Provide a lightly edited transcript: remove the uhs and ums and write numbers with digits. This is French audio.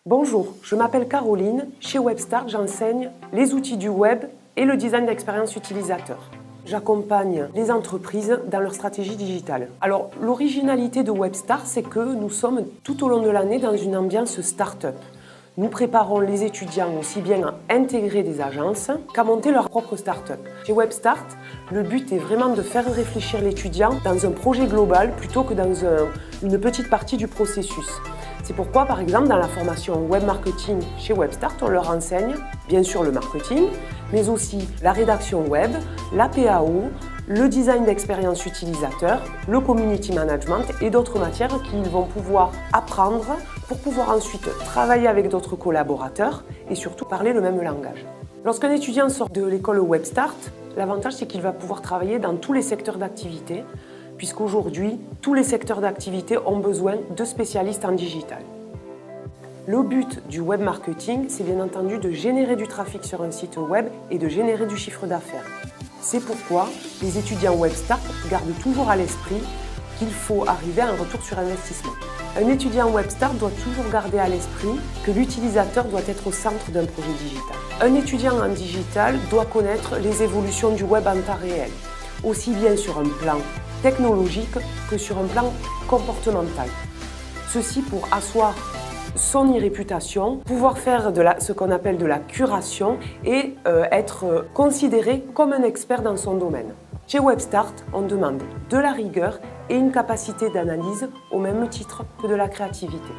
Bonjour, je m'appelle Caroline. Chez WebStart, j'enseigne les outils du web et le design d'expérience utilisateur. J'accompagne les entreprises dans leur stratégie digitale. Alors, l'originalité de WebStart, c'est que nous sommes tout au long de l'année dans une ambiance start-up. Nous préparons les étudiants aussi bien à intégrer des agences qu'à monter leur propre start-up. Chez WebStart, le but est vraiment de faire réfléchir l'étudiant dans un projet global plutôt que dans une petite partie du processus. C'est pourquoi, par exemple, dans la formation web marketing chez WebStart, on leur enseigne bien sûr le marketing, mais aussi la rédaction web, la PAO, le design d'expérience utilisateur, le community management et d'autres matières qu'ils vont pouvoir apprendre pour pouvoir ensuite travailler avec d'autres collaborateurs et surtout parler le même langage. Lorsqu'un étudiant sort de l'école WebStart, l'avantage c'est qu'il va pouvoir travailler dans tous les secteurs d'activité, puisqu'aujourd'hui, tous les secteurs d'activité ont besoin de spécialistes en digital. Le but du web marketing, c'est bien entendu de générer du trafic sur un site web et de générer du chiffre d'affaires. C'est pourquoi les étudiants WebStart gardent toujours à l'esprit qu'il faut arriver à un retour sur investissement. Un étudiant WebStart doit toujours garder à l'esprit que l'utilisateur doit être au centre d'un projet digital. Un étudiant en digital doit connaître les évolutions du web en temps réel, aussi bien sur un plan technologique que sur un plan comportemental. Ceci pour asseoir son e-réputation, pouvoir faire ce qu'on appelle de la curation et être considéré comme un expert dans son domaine. Chez WebStart, on demande de la rigueur et une capacité d'analyse au même titre que de la créativité.